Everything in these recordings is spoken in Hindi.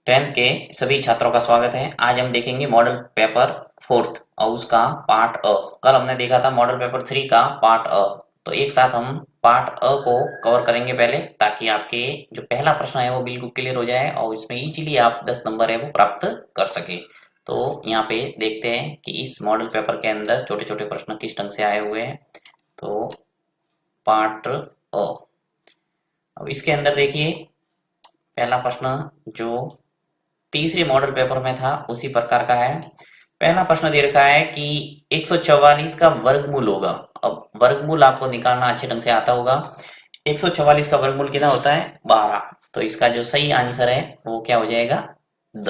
टेंथ के सभी छात्रों का स्वागत है। आज हम देखेंगे मॉडल पेपर फोर्थ और उसका पार्ट अ। कल हमने देखा था मॉडल पेपर 3 का पार्ट अ। तो एक साथ हम पार्ट अ को कवर करेंगे पहले, ताकि आपके जो पहला प्रश्न है वो बिल्कुल क्लियर हो जाए और इसमें इजीली आप 10 नंबर है वो प्राप्त कर सके। तो यहाँ पे देखते हैं कि इस मॉडल पेपर के अंदर छोटे छोटे प्रश्न किस ढंग से आए हुए हैं। तो पार्ट अ, अब इसके अंदर देखिए, पहला प्रश्न जो तीसरे मॉडल पेपर में था उसी प्रकार का है। पहला प्रश्न दे रखा है कि 144 का वर्गमूल होगा। अब वर्गमूल आपको निकालना अच्छे ढंग से आता होगा। 144 का वर्गमूल कितना होता है? 12। तो इसका जो सही आंसर है वो क्या हो जाएगा? द।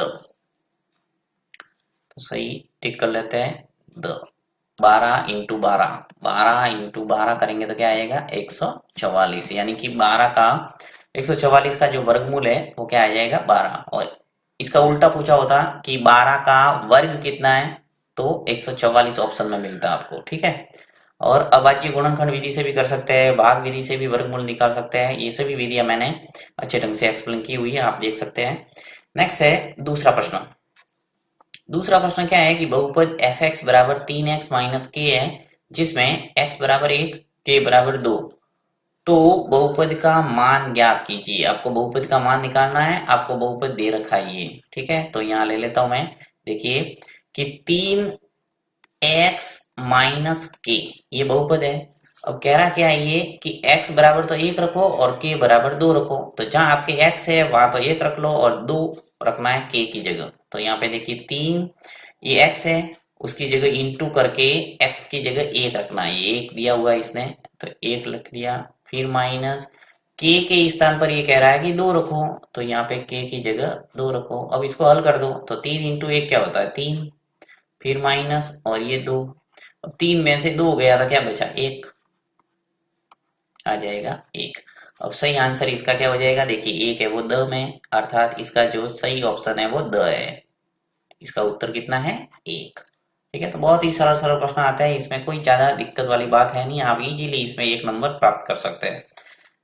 तो सही टिक कर लेते हैं, द। 12 इंटू 12 करेंगे तो क्या आएगा? 144। यानी कि 12 का 144 का जो वर्गमूल है वो क्या आ जाएगा? 12। और इसका उल्टा पूछा होता कि 12 का वर्ग कितना है, तो 144 ऑप्शन में मिलता आपको। ठीक है। और अभाज्य गुणनखंड विधि से भी कर सकते हैं, भाग विधि से भी वर्गमूल निकाल सकते हैं। ये सभी विधियां मैंने अच्छे ढंग से एक्सप्लेन की हुई है, आप देख सकते हैं। नेक्स्ट है दूसरा प्रश्न। दूसरा प्रश्न क्या है कि बहुपद एफ एक्स बराबर 3x माइनस के है, जिसमें x बराबर 1, k बराबर 2। तो बहुपद का मान ज्ञात कीजिए। आपको बहुपद का मान निकालना है, आपको बहुपद दे रखा है ये। ठीक है, तो यहाँ ले लेता हूं मैं। देखिए कि 3x माइनस के ये बहुपद है। अब कह रहा क्या है ये कि x बराबर तो 1 रखो और k बराबर 2 रखो। तो जहां आपके x है वहां तो 1 रख लो और 2 रखना है k की जगह। तो यहाँ पे देखिए 3, ये x है, उसकी जगह इंटू करके x की जगह 1 रखना है। ये 1 दिया हुआ है इसने, तो 1 लिख लिया। फिर माइनस k के स्थान पर ये कह रहा है कि 2 रखो, तो यहाँ पे k की जगह 2 रखो। अब इसको हल कर दो तो 3 इंटू 1 क्या होता है? 3। फिर माइनस और ये 2। अब 3 में से 2 गया तो क्या बचा? 1 आ जाएगा, 1। अब सही आंसर इसका क्या हो जाएगा? देखिए 1 है वो द में, अर्थात इसका जो सही ऑप्शन है वो द है। इसका उत्तर कितना है? 1। ठीक है, तो बहुत ही सरल सरल प्रश्न आता है, इसमें कोई ज्यादा दिक्कत वाली बात है नहीं। आप इजीली इसमें 1 नंबर प्राप्त कर सकते हैं।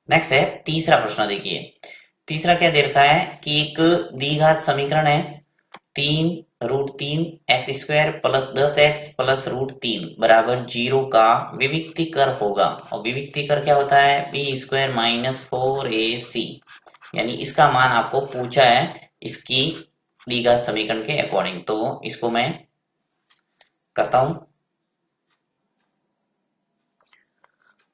नेक्स्ट है तीसरा प्रश्न। देखिए तीसरा क्या दे रखा है कि एक द्विघात समीकरण है, 3√3 x² प्लस 10x प्लस √3 बराबर 0 का विविक्तीकर होगा। और विविक्तीकर क्या होता है? b² minus 4ac। यानी इसका मान आपको पूछा है इसकी द्विघात समीकरण के अकॉर्डिंग। तो इसको मैं करता हूं।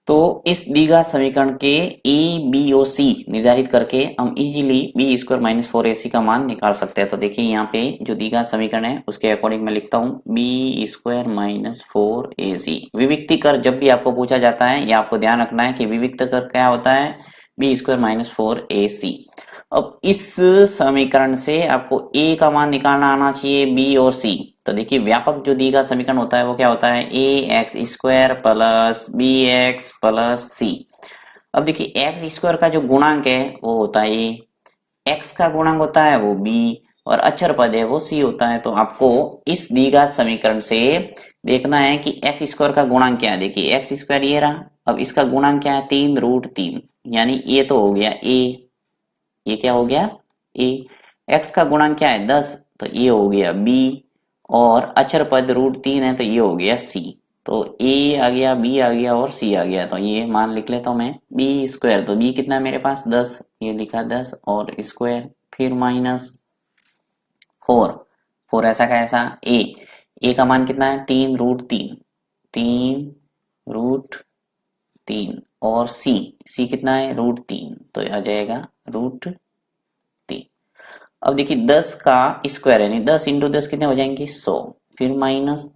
तो इस द्विघात समीकरण के ए बी और सी निर्धारित करके हम इजीली b² माइनस 4ac का मान निकाल सकते हैं। तो देखिए यहाँ पे जो द्विघात समीकरण है उसके अकॉर्डिंग मैं लिखता हूँ b² माइनस 4ac। विविक्ति कर जब भी आपको पूछा जाता है, या आपको ध्यान रखना है कि विविक्त कर क्या होता है? b² minus 4ac। अब इस समीकरण से आपको a का मान निकालना आना चाहिए, b और c। तो देखिए व्यापक जो द्विघात समीकरण होता है वो क्या होता है? ax² plus bx plus c। अब देखिए x² का जो गुणांक है वो होता है a, x का गुणांक होता है वो b, और अचर पद है वो c होता है। तो आपको इस द्विघात समीकरण से देखना है कि x² का गुणांक क्या है। देखिए x² ये रहा, अब इसका गुणांक क्या है? 3√3। यानी ये तो हो गया a, ये क्या हो गया? a। x का गुणांक क्या है? 10, तो ये हो गया b, और अचर पद √3 है तो ये हो गया c। तो a आ गया, b आ गया और c आ गया। तो ये मान लिख लेता हूं मैं b²। तो b कितना है मेरे पास? 10, ये लिखा 10 और स्क्वायर। फिर माइनस 4, 4 ऐसा का ऐसा। a का मान कितना है? 3√3, 3√3 और c कितना है? √3, तो आ जाएगा √3। अब देखिए 10 का स्क्वायर यानी 10 इंटू 10 कितने हो जाएंगे? 100। फिर माइनस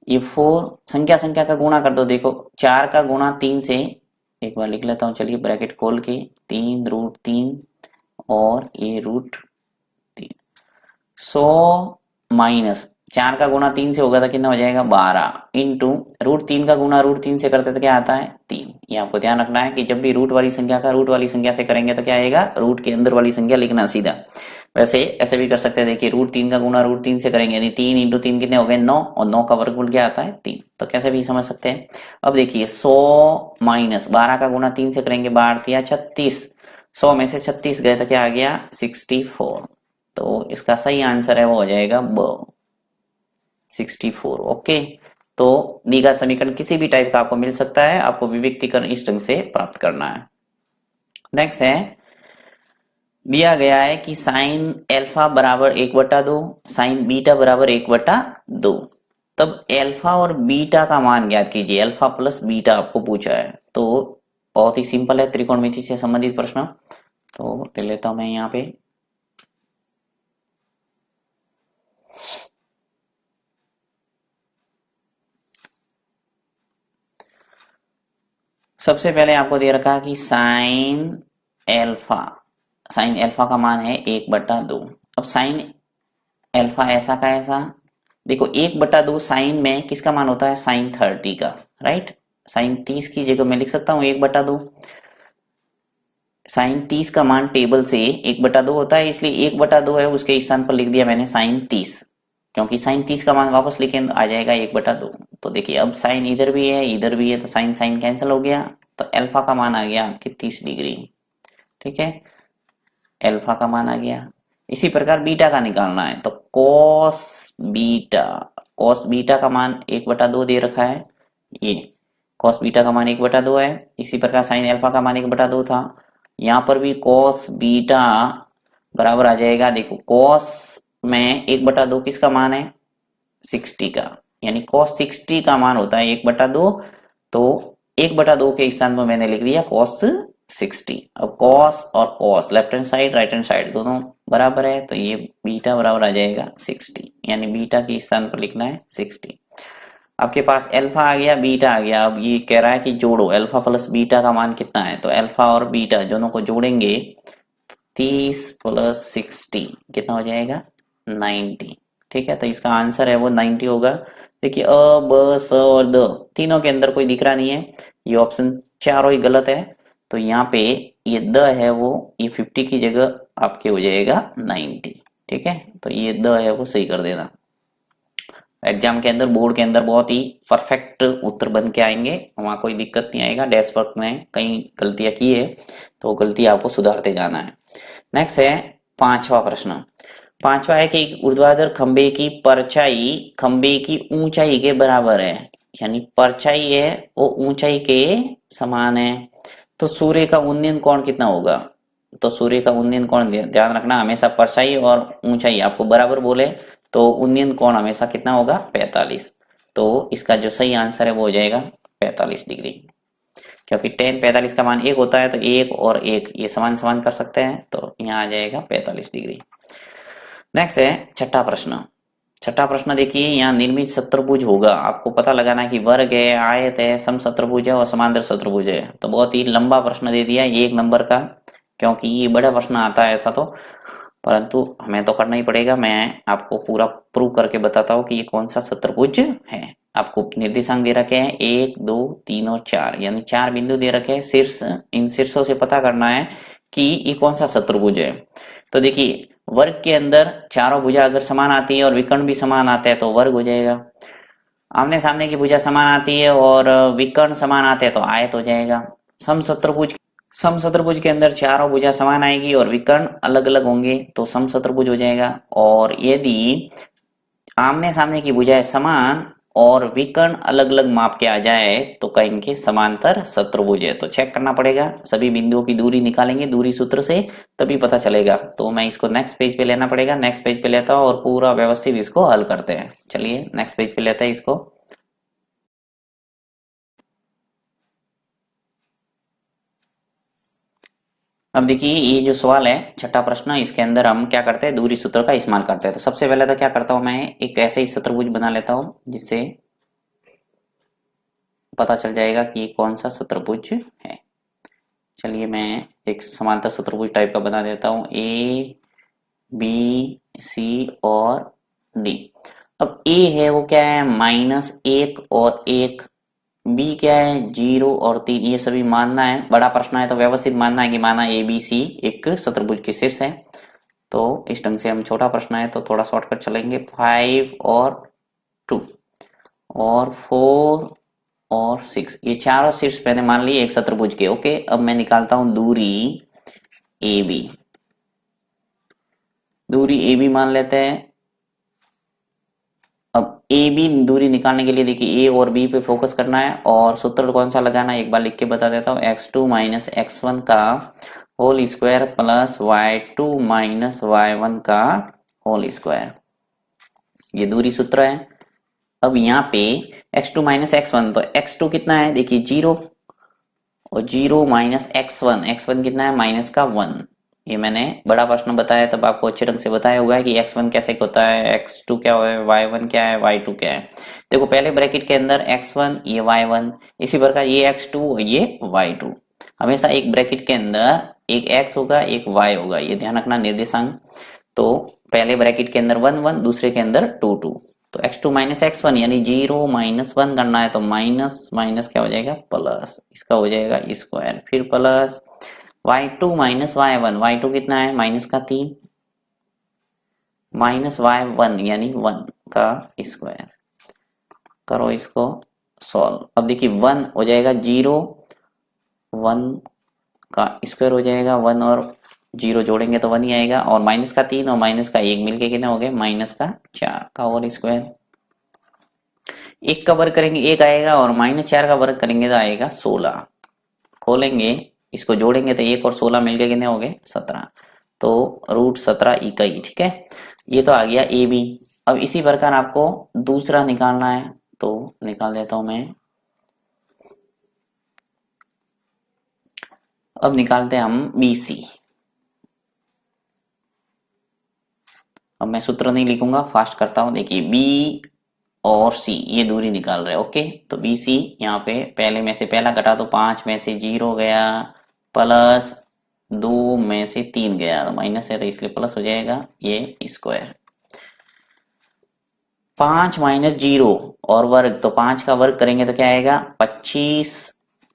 ये 4, संख्या संख्या का गुणा कर दो। देखो 4 का गुणा 3 से, एक बार लिख लेता हूँ चलिए ब्रैकेट खोल के, 3√3 और ये √3। 100 माइनस 4 का गुणा 3 से होगा तो कितना हो जाएगा? 12 इंटू √3 का गुणा √3 से करते तो क्या आता है? 3। ये आपको ध्यान रखना है कि जब भी रूट वाली संख्या का रूट वाली संख्या से करेंगे तो क्या आएगा? रूट के अंदर वाली संख्या लिखना सीधा। वैसे ऐसे भी कर सकते हैं। देखिए √3 का गुणा √3 से करेंगे, यानी 3 इंटू 3 कितने हो गए? 9, और 9 का वर्गमूल क्या आता है? 3। तो कैसे भी समझ सकते हैं। अब देखिए 100 माइनस 12 का गुणा 3 से करेंगे, 12 या 36, 100 में से 36 गए तो क्या आ गया? 64। तो इसका सही आंसर है वो हो जाएगा ब 64। ओके, तो द्विघात समीकरण किसी भी टाइप का आपको मिल सकता है, आपको विविक्तीकरण इस ढंग से प्राप्त करना है। नेक्स्ट है, दिया गया है कि साइन एल्फा बराबर 1/2, साइन बीटा बराबर 1/2। तब एल्फा और बीटा का मान ज्ञात कीजिए, एल्फा प्लस बीटा आपको पूछा है। तो बहुत ही सिंपल है, त्रिकोणमिति से संबंधित प्रश्न। तो ले लेता हूं मैं यहाँ पे, सबसे पहले आपको दे रखा है कि एल्फा साइन एल्फा का मान है 1/2। अब साइन एल्फा ऐसा का ऐसा, देखो 1/2 साइन में किसका मान होता है, साइन 30 का, राइट। साइन 30 की जगह मैं लिख सकता हूँ 1/2। साइन 30 का मान टेबल से 1/2 होता है, इसलिए 1/2 है, उसके स्थान पर लिख दिया मैंने साइन 30, क्योंकि साइन 30 का मान वापस लिखे तो आ जाएगा 1/2। तो देखिए अब साइन इधर भी है इधर भी है, तो साइन साइन कैंसिल हो गया, तो एल्फा का मान आ गया आपके 30 डिग्री। ठीक है, एल्फा का मान आ गया। इसी प्रकार बीटा का निकालना है, तो कॉस बीटा का मान 1/2 दे रखा है, ये कॉस बीटा का मान 1/2 है। इसी प्रकार साइन एल्फा का मान 1/2 था, यहाँ पर भी कॉस बीटा बराबर आ जाएगा, देखो कॉस में 1/2 किसका मान है, 60 का, यानी कॉस 60 का मान होता है 1/2। तो 1/2 के स्थान पर मैंने लिख दिया कॉस 60। अब कॉस और cos left hand side right hand side दोनों बराबर है, तो ये बीटा बराबर आ जाएगा 60, यानी बीटा के स्थान पर लिखना है 60। आपके पास एल्फा आ गया बीटा आ गया, अब ये कह रहा है कि जोड़ो एल्फा प्लस बीटा का मान कितना है, तो एल्फा और बीटा दोनों को जोड़ेंगे, 30 प्लस 60 कितना हो जाएगा 90। ठीक है, तो इसका आंसर है वो 90 होगा। देखिए अ ब स और द तीनों के अंदर कोई दिख रहा नहीं है, ये ऑप्शन चारों ही गलत है। तो यहाँ पे ये द है वो, ये 50 की जगह आपके हो जाएगा 90। ठीक है, तो ये द है वो सही कर देना। एग्जाम के अंदर बोर्ड के अंदर बहुत ही परफेक्ट उत्तर बन के आएंगे, वहां कोई दिक्कत नहीं आएगा। डैश वर्क में कई गलतियां की है तो गलती आपको सुधारते जाना है। नेक्स्ट है पांचवा प्रश्न। पांचवा है कि ऊर्ध्वाधर खंबे की परछाई खंबे की ऊंचाई के बराबर है, यानी परछाई है वो ऊंचाई के समान है। तो सूर्य का उन्नयन कोण कितना होगा, तो सूर्य का उन्नयन कोण ध्यान रखना, हमेशा परछाई और ऊंचाई आपको बराबर बोले तो उन्नयन कोण हमेशा कितना होगा 45। तो इसका जो सही आंसर है वो हो जाएगा 45 डिग्री, क्योंकि टेन 45 का मान एक होता है, तो एक और एक ये समान समान कर सकते हैं, तो यहाँ आ जाएगा 45 डिग्री। नेक्स्ट है छठा प्रश्न। छठा प्रश्न देखिए, यहाँ निर्मित चतुर्भुज होगा, आपको पता लगाना है कि वर्ग है, आयत है, समचतुर्भुज है और समांतर चतुर्भुज है। तो बहुत ही लंबा प्रश्न दे दिया ये 1 नंबर का, क्योंकि ये बड़ा प्रश्न आता है ऐसा तो, परंतु हमें तो करना ही पड़ेगा। मैं आपको पूरा प्रूव करके बताता हूँ कि ये कौन सा चतुर्भुज है। आपको निर्देशांक दे रखे हैं 1 2 3 और 4, यानी 4 बिंदु दे रखे हैं शीर्ष, इन शीर्षों से पता करना है कि ये कौन सा चतुर्भुज है। तो देखिए वर्ग के अंदर चारों भुजा अगर समान आती है और विकर्ण भी समान आता है तो वर्ग हो जाएगा, आमने सामने की भुजा समान आती है और विकर्ण समान आते हैं तो आयत हो जाएगा। समचतुर्भुज के अंदर चारों भुजा समान आएगी और विकर्ण अलग अलग होंगे तो समचतुर्भुज हो जाएगा। और यदि आमने सामने की भुजाएं समान और विकर्ण अलग अलग माप के आ जाए तो कहेंगे समांतर चतुर्भुज है। तो चेक करना पड़ेगा, सभी बिंदुओं की दूरी निकालेंगे दूरी सूत्र से, तभी पता चलेगा। तो मैं इसको नेक्स्ट पेज पे लेना पड़ेगा, नेक्स्ट पेज पे लेता हूँ और पूरा व्यवस्थित इसको हल करते हैं। चलिए नेक्स्ट पेज पे लेते हैं इसको। अब देखिए ये जो सवाल है छठा प्रश्न, इसके अंदर हम क्या करते हैं, दूरी सूत्र का इस्तेमाल करते हैं। तो सबसे पहले तो क्या करता हूं, मैं एक ऐसे ही चतुर्भुज बना लेता हूं जिससे पता चल जाएगा कि कौन सा चतुर्भुज है। चलिए मैं एक समांतर चतुर्भुज टाइप का बना देता हूं, ए बी सी और डी। अब ए है वो क्या है -1 और 1, बी क्या है 0 और 3, ये सभी मानना है। बड़ा प्रश्न है तो व्यवस्थित मानना है कि माना ए बी सी एक चतुर्भुज के शीर्ष है। तो इस ढंग से हम, छोटा प्रश्न है तो थोड़ा शॉर्टकट चलेंगे, 5 और 2 और 4 और 6, ये चारों शीर्ष मैंने मान लिए एक चतुर्भुज के। ओके, अब मैं निकालता हूं दूरी ए बी। दूरी ए बी मान लेते हैं। अब ए बी दूरी निकालने के लिए देखिए ए और बी पे फोकस करना है और सूत्र कौन सा लगाना है एक बार लिख के बता देता हूँ। x2 माइनस x1 का whole square plus y2 minus y1 का होल स्क्वायर, ये दूरी सूत्र है। अब यहाँ पे x2 माइनस x1, तो x2 कितना है देखिए 0 और 0 माइनस x1, x1 कितना है माइनस का 1। ये मैंने बड़ा प्रश्न बताया तब आपको अच्छे ढंग से बताया हुआ है कि x1 कैसे होता है, x2 क्या है, y1 क्या है, y2 क्या है। देखो पहले ब्रैकेट के अंदर x1 ये y1, इसी प्रकार ये x2 और ये y2। हमेशा एक ब्रैकेट के अंदर एक x होगा एक y होगा, ये ध्यान रखना निर्देशांक। तो पहले ब्रैकेट के अंदर 1 1, दूसरे के अंदर 2 2। तो x2 माइनस x1 यानी 0 माइनस 1 करना है तो माइनस माइनस क्या हो जाएगा प्लस, इसका हो जाएगा स्क्वायर, फिर plus y2 minus y1, y2 कितना है माइनस का 3 माइनस y1 यानी 1 का स्क्वायर। करो इसको सॉल्व। अब देखिए 1 हो जाएगा 0, 1 का स्क्वायर हो जाएगा, 1 और 0 जोड़ेंगे तो 1 ही आएगा, और माइनस का 3 और माइनस का 1 मिलके कितने हो गए माइनस का 4 का होल स्क्वायर। एक का वर्ग करेंगे 1 आएगा और माइनस 4 का वर्ग करेंगे तो आएगा 16। खोलेंगे इसको जोड़ेंगे तो 1 और 16 मिलके कितने हो गए 17, तो रूट 17 इकाई। ठीक है, ये तो आ गया ए बी। अब इसी प्रकार आपको दूसरा निकालना है तो निकाल देता हूं मैं। अब निकालते हैं हम बी सी। अब मैं सूत्र नहीं लिखूंगा, फास्ट करता हूं। देखिए बी और सी ये दूरी निकाल रहे हैं। ओके, तो बी सी यहाँ पे पहले में से पहला घटा तो 5 में से 0 गया, प्लस 2 में से 3 गया, तो माइनस है तो इसलिए प्लस हो जाएगा ये स्क्वायर। 5 माइनस 0 और वर्ग, तो 5 का वर्ग करेंगे तो क्या आएगा 25,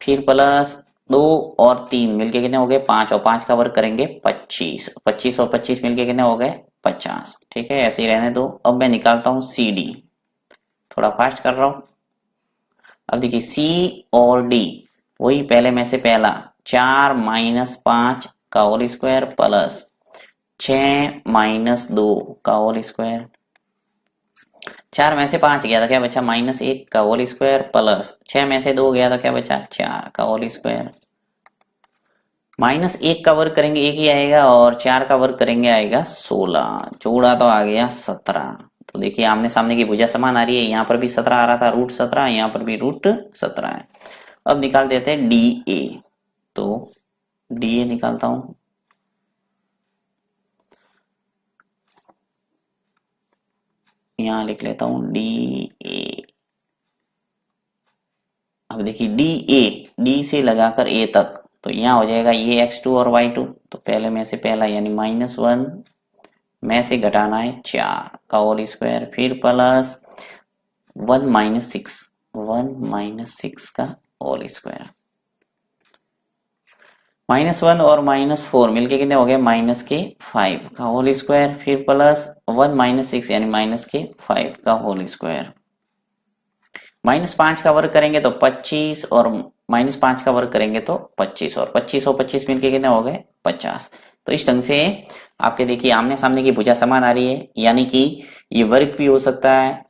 फिर प्लस 2 और 3 मिलके कितने हो गए 5, और 5 का वर्ग करेंगे 25, 25 और 25 मिलके कितने हो गए 50। ठीक है, ऐसे ही रहने दो। अब मैं निकालता हूं सी डी, थोड़ा फास्ट कर रहा हूं। अब देखिए सी और डी वही पहले में से पहला 4 माइनस 5 का होल स्क्वायर प्लस 6 माइनस 2 का होल स्क्वायर। 4 में से 5 गया तो क्या बचा माइनस 1 का होल स्क्वायर, प्लस 6 में से 2 गया तो क्या बचा 4 का होल स्क्वायर। माइनस 1 का वर्ग करेंगे 1 ही आएगा और 4 का वर्ग करेंगे आएगा 16, जोड़ा तो आ गया 17। तो देखिए आमने सामने की भुजा समान आ रही है, यहाँ पर भी 17 आ रहा था रूट 17, यहाँ पर भी रूट 17 है। अब निकाल देते हैं डी ए, तो डी ए निकालता हूं। यहां लिख लेता हूं डी ए। अब देखिए डी ए, डी से लगाकर ए तक, तो यहाँ हो जाएगा ये x2 और y2, तो पहले में से पहला यानी -1 में से घटाना है 4 का होल स्क्वायर, फिर प्लस 1 माइनस 6, 1 माइनस 6 का होल स्क्वायर। -1 और -4 मिलके कितने हो गए माइनस के 5 का होल स्क्वायर, फिर प्लस 1 माइनस 6 यानी माइनस के 5 का होल स्क्वायर। -5 का वर्ग करेंगे तो 25 और -5 का वर्ग करेंगे तो 25, और 25 और 25 मिलके कितने हो गए 50। तो इस ढंग से आपके देखिए आमने सामने की भुजा समान आ रही है, यानी कि ये वर्ग भी हो सकता है,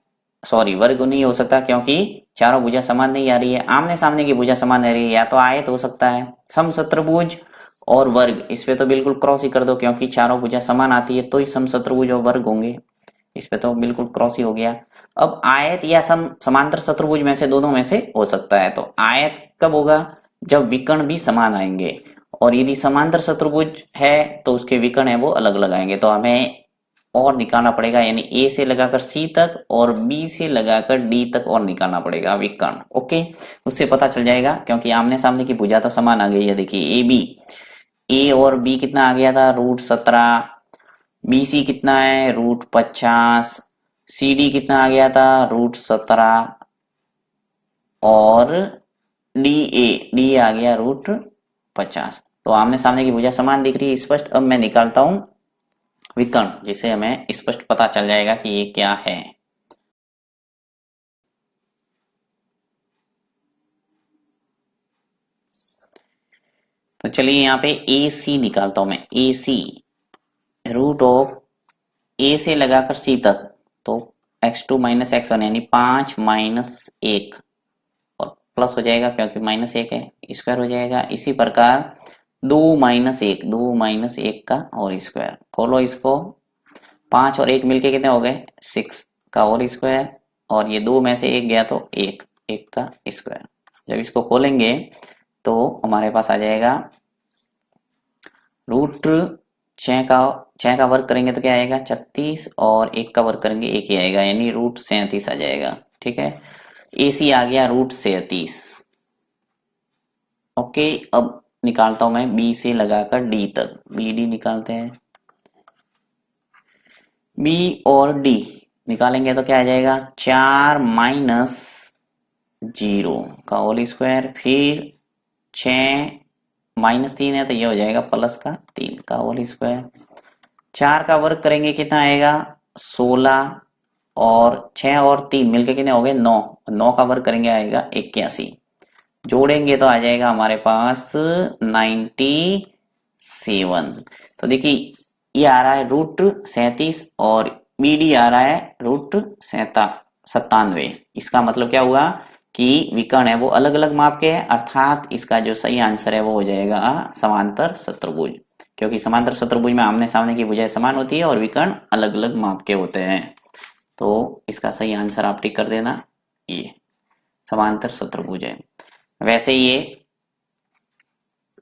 सॉरी वर्ग नहीं हो सकता क्योंकि चारों भुजा समान नहीं आ रही है। आमने सामने की भुजा समान आ रही है, या तो आयत हो सकता है, समचतुर्भुज और वर्ग, इस पे तो बिल्कुल क्रॉस ही कर दो क्योंकि चारों भुजा समान आती है तो ही समचतुर्भुज और वर्ग होंगे, इस पे तो बिल्कुल क्रॉस ही हो गया। अब आयत या समांतर चतुर्भुज में से दोनों में से हो सकता है, तो आयत कब होगा जब विकर्ण भी समान आएंगे, और यदि समांतर चतुर्भुज है तो उसके विकर्ण है वो अलग अलग आएंगे। तो हमें और निकालना पड़ेगा, यानी ए से लगाकर सी तक और बी से लगाकर डी तक और निकालना पड़ेगा विकर्ण। ओके, उससे पता चल जाएगा क्योंकि आमने सामने की भुजा तो समान आ गई है। देखिए ए बी, ए और बी कितना आ गया था रूट 17, बी सी कितना है रूट 50, सी डी कितना आ गया था रूट 17, और डी आ गया रूट 50। तो आमने सामने की भुजा समान दिख रही है स्पष्ट। अब मैं निकालता हूं विकर्ण, जिससे हमें स्पष्ट पता चल जाएगा कि ये क्या है। तो चलिए यहाँ पे ए सी निकालता हूं मैं। ए सी रूट ऑफ ए से लगाकर सी तक, तो x2 माइनस x1 यानी 5 माइनस 1 और प्लस हो जाएगा क्योंकि माइनस 1 है, स्क्वायर हो जाएगा। इसी प्रकार 2 माइनस 1 का और स्क्वायर, खोलो इसको, 5 और 1 मिलके कितने हो गए 6 का और स्क्वायर, और ये 2 में से 1 गया तो 1 का स्क्वायर। जब इसको खोलेंगे तो हमारे पास आ जाएगा रूट 6 का वर्ग करेंगे तो क्या आएगा 36, और 1 का वर्ग करेंगे 1 ही आएगा, यानी रूट 37 आ जाएगा। ठीक है, AC आ गया रूट 37। ओके, अब निकालता हूं मैं B से लगाकर D तक, BD निकालते हैं। B और D निकालेंगे तो क्या आ जाएगा 4 माइनस 0 का होल स्क्वायर, फिर 6 माइनस 3 है तो ये हो जाएगा प्लस का 3 का होल स्क्वायर। 4 का वर्ग करेंगे कितना आएगा 16, और 6 और 3 मिलके कितने हो गए 9, 9 का वर्ग करेंगे आएगा 81, जोड़ेंगे तो आ जाएगा हमारे पास 97। तो देखिए ये आ रहा है रूट 37 और BD आ रहा है रूट 97। इसका मतलब क्या हुआ कि विकर्ण है वो अलग अलग माप के हैं, अर्थात इसका जो सही आंसर है वो हो जाएगा समांतर शत्रुभुज, क्योंकि समांतर शत्रुभुज में आमने सामने की भुजाएं समान होती है और विकर्ण अलग अलग माप के होते हैं। तो इसका सही आंसर आप टिक कर देना, ये समांतर शत्रुभुज है। वैसे ये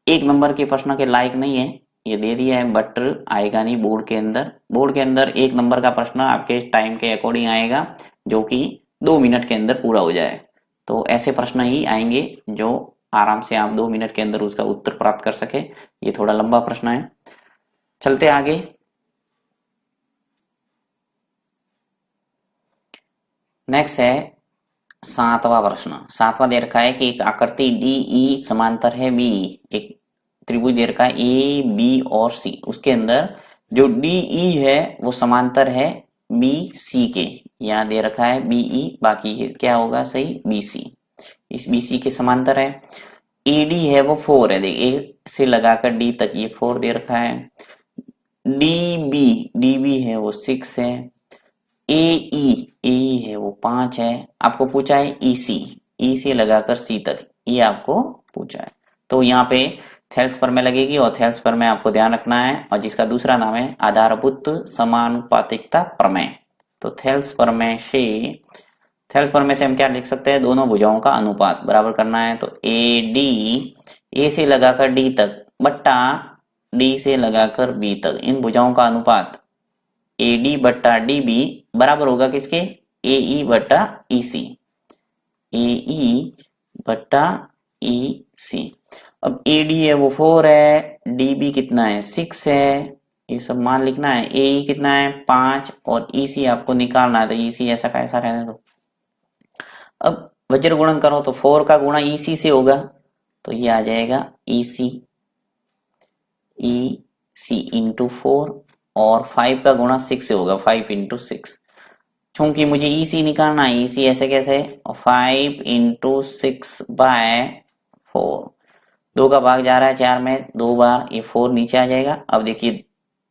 1 नंबर के प्रश्न के लायक नहीं है, ये दे दिया है बट आएगा नहीं बोर्ड के अंदर। बोर्ड के अंदर 1 नंबर का प्रश्न आपके टाइम के अकॉर्डिंग आएगा जो कि 2 मिनट के अंदर पूरा हो जाए। तो ऐसे प्रश्न ही आएंगे जो आराम से आप 2 मिनट के अंदर उसका उत्तर प्राप्त कर सके। ये थोड़ा लंबा प्रश्न है, चलते आगे। नेक्स्ट है 7वां प्रश्न। 7वां दे रखा है कि एक आकृति DE समांतर है BE, एक त्रिभुज दे रखा है AB और C, उसके अंदर जो DE है वो समांतर है BC के, यहाँ दे रखा है BE, बाकी क्या होगा सही BC, इस BC के समांतर है। AD है वो 4 है, देखिए A से लगाकर D तक ये 4 दे रखा है। DB है वो 6 है। AE है वो 5 है। आपको पूछा है E से लगाकर C तक, ये आपको पूछा है। तो यहाँ पे थेल्स प्रमेय लगेगी, और थेल्स प्रमेय आपको ध्यान रखना है, और जिसका दूसरा नाम है आधारभूत समानुपातिकता प्रमेय। तो थेल्स प्रमेय से हम क्या लिख सकते हैं, दोनों भुजाओं का अनुपात बराबर करना है। तो AD A से लगाकर D तक बट्टा D से लगाकर B तक, इन भुजाओं का अनुपात AD बट्टा DB बराबर होगा किसके AE बट्टा EC, AE बट्टा EC। अब AD है वो 4 है, DB कितना है 6 है, ये सब मान लिखना है। AE कितना है 5 और EC आपको निकालना है, तो EC ऐसा का ऐसा रहने दो। अब वज्र गुणन करो तो 4 का गुणा EC से होगा, तो ये आ जाएगा EC इंटू 4, और 5 का गुणा 6 से होगा 5 इंटू 6। चूंकि मुझे EC निकालना है, EC ऐसे कैसे 5 इंटू 6 बाय 4, 2 का भाग जा रहा है 4 में 2 बार, ये 4 नीचे आ जाएगा। अब देखिए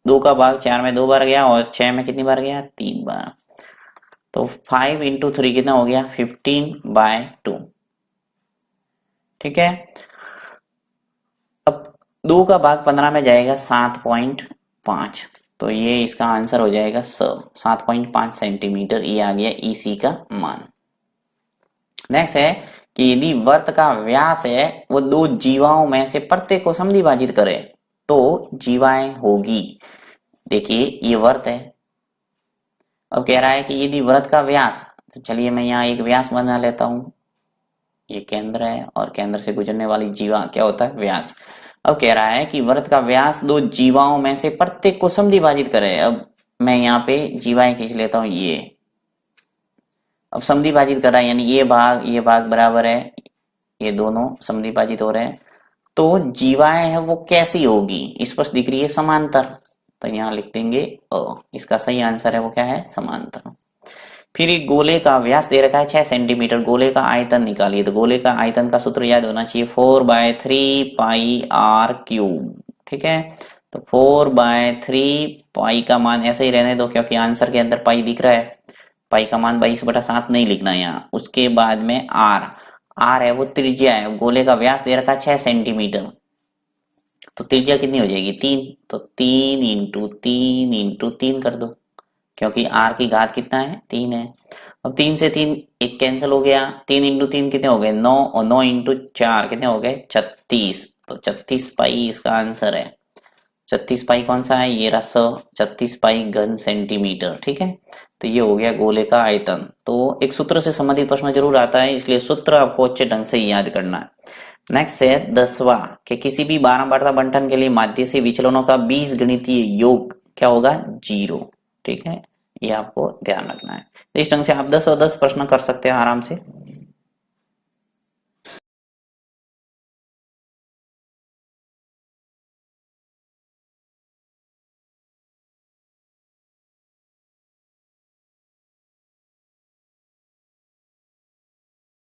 2 का भाग 4 में 2 बार गया, और 6 में कितनी बार गया 3 बार, तो 5 इंटू 3 कितना हो गया 15 बाय 2। ठीक है, अब 2 का भाग 15 में जाएगा 7.5, तो ये इसका आंसर हो जाएगा 7.5 सेंटीमीटर, ये आ गया EC का मान। नेक्स्ट है कि यदि वर्त का व्यास है वो 2 जीवाओं में से प्रत्येक को समद्विभाजित करे तो जीवाएं होगी। देखिए ये वर्त है, अब कह रहा है कि यदि वृत्त का व्यास, तो चलिए मैं यहाँ एक व्यास बना लेता हूं, ये केंद्र है और केंद्र से गुजरने वाली जीवा क्या होता है व्यास। अब कह रहा है कि वृत्त का व्यास 2 जीवाओं में से प्रत्येक को समद्विभाजित करे। अब मैं यहाँ पे जीवाएं खींच लेता हूँ, ये अब समद्विभाजित कर रहा है, यानी ये भाग बराबर है, ये दोनों समद्विभाजित हो रहे हैं। तो जीवाएं है वो कैसी होगी, स्पष्ट दिख रही है समांतर, तो यहाँ लिख देंगे इसका सही आंसर है वो क्या है समांतर। फिर एक गोले का व्यास दे रखा है 6 सेंटीमीटर, गोले का आयतन निकालिए। तो गोले का आयतन का सूत्र याद होना चाहिए 4/3 पाई r क्यूब। ठीक है, तो 4/3 पाई का मान ऐसे ही रहने दो क्योंकि आंसर के अंदर पाई दिख रहा है। पाई का मान 22/7 नहीं लिखना है यहाँ। उसके बाद में आर, आर है वो त्रिज्या है, गोले का व्यास दे रखा 6 सेंटीमीटर, तो त्रिज्या कितनी हो जाएगी 3, तो 3 × 3 × 3 कर दो क्योंकि आर की घात कितना है 3 है। अब 3 से 3 एक कैंसिल हो गया, 3 × 3 कितने हो गए 9, और 9 × 4 कितने हो गए 36, तो 36 पाई इसका आंसर है। 36 पाई कौन सा है, ये रहा 36 पाई घन सेंटीमीटर, ठीक है। तो ये हो गया गोले का आयतन। तो एक सूत्र से संबंधित प्रश्न जरूर आता है, इसलिए सूत्र आपको अच्छे ढंग से याद करना है। नेक्स्ट है 10वां कि किसी भी बारंबारता बंटन के लिए माध्य से विचलनों का बीज गणितीय योग क्या होगा 0, ठीक है। ये आपको ध्यान रखना है। तो इस ढंग से आप 10 और 10 प्रश्न कर सकते हैं आराम से।